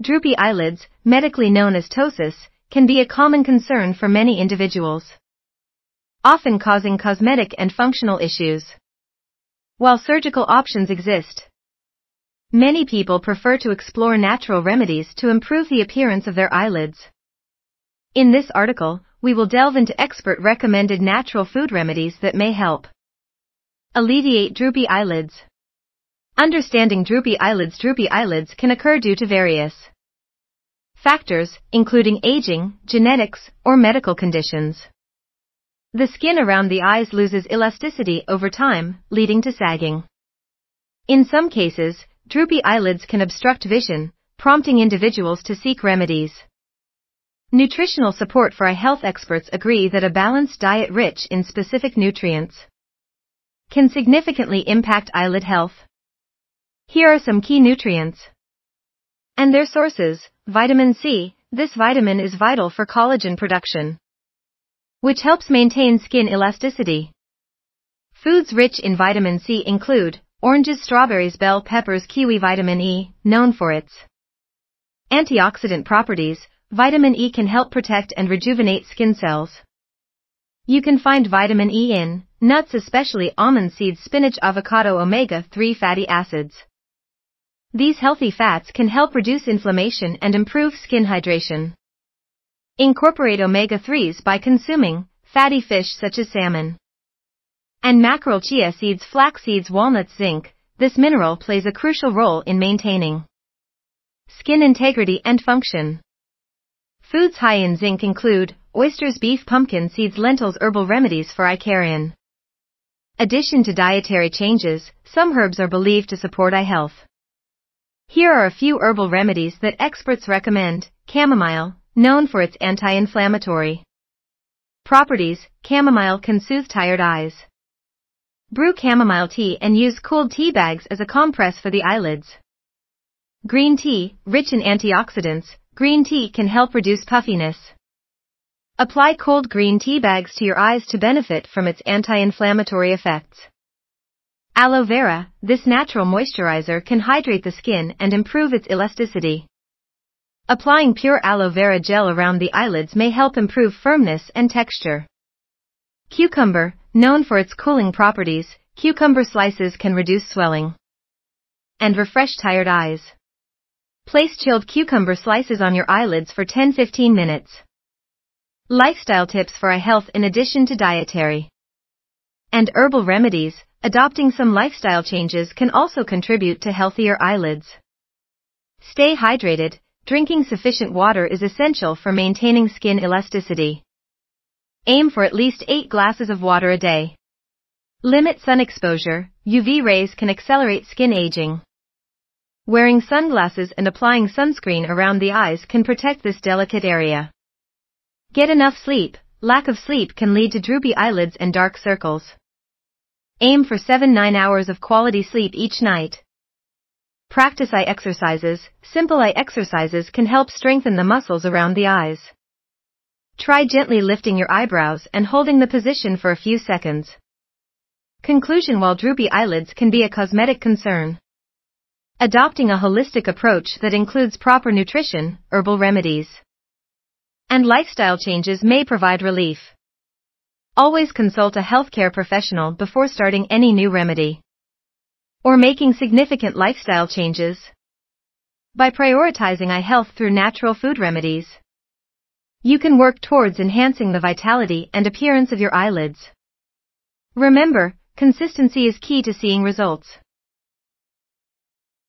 Droopy eyelids, medically known as ptosis, can be a common concern for many individuals, often causing cosmetic and functional issues. While surgical options exist, many people prefer to explore natural remedies to improve the appearance of their eyelids. In this article, we will delve into expert-recommended natural food remedies that may help alleviate droopy eyelids. Understanding droopy eyelids. Droopy eyelids can occur due to various factors, including aging, genetics, or medical conditions. The skin around the eyes loses elasticity over time, leading to sagging. In some cases, droopy eyelids can obstruct vision, prompting individuals to seek remedies. Nutritional support. For eye health experts agree that a balanced diet rich in specific nutrients can significantly impact eyelid health. Here are some key nutrients and their sources. Vitamin C. This vitamin is vital for collagen production, which helps maintain skin elasticity. Foods rich in vitamin C include oranges, strawberries, bell peppers, kiwi. Vitamin E, known for its antioxidant properties, vitamin E can help protect and rejuvenate skin cells. You can find vitamin E in nuts, especially almond seeds, spinach, avocado. Omega-3 fatty acids. These healthy fats can help reduce inflammation and improve skin hydration. Incorporate omega-3s by consuming fatty fish such as salmon and mackerel. Chia seeds, flax seeds, walnuts. Zinc. This mineral plays a crucial role in maintaining skin integrity and function. Foods high in zinc include oysters, beef, pumpkin seeds, lentils. Herbal remedies for eye care. In addition to dietary changes, some herbs are believed to support eye health. Here are a few herbal remedies that experts recommend. Chamomile, known for its anti-inflammatory properties, chamomile can soothe tired eyes. Brew chamomile tea and use cooled tea bags as a compress for the eyelids. Green tea, rich in antioxidants, green tea can help reduce puffiness. Apply cold green tea bags to your eyes to benefit from its anti-inflammatory effects. Aloe vera, this natural moisturizer can hydrate the skin and improve its elasticity. Applying pure aloe vera gel around the eyelids may help improve firmness and texture. Cucumber, known for its cooling properties, cucumber slices can reduce swelling and refresh tired eyes. Place chilled cucumber slices on your eyelids for 10-15 minutes. Lifestyle tips for eye health. In addition to dietary and herbal remedies, adopting some lifestyle changes can also contribute to healthier eyelids. Stay hydrated. Drinking sufficient water is essential for maintaining skin elasticity. Aim for at least 8 glasses of water a day. Limit sun exposure. UV rays can accelerate skin aging. Wearing sunglasses and applying sunscreen around the eyes can protect this delicate area. Get enough sleep. Lack of sleep can lead to droopy eyelids and dark circles. Aim for 7-9 hours of quality sleep each night. Practice eye exercises. Simple eye exercises can help strengthen the muscles around the eyes. Try gently lifting your eyebrows and holding the position for a few seconds. Conclusion. While droopy eyelids can be a cosmetic concern, adopting a holistic approach that includes proper nutrition, herbal remedies, and lifestyle changes may provide relief. Always consult a healthcare professional before starting any new remedy or making significant lifestyle changes. By prioritizing eye health through natural food remedies, you can work towards enhancing the vitality and appearance of your eyelids. Remember, consistency is key to seeing results.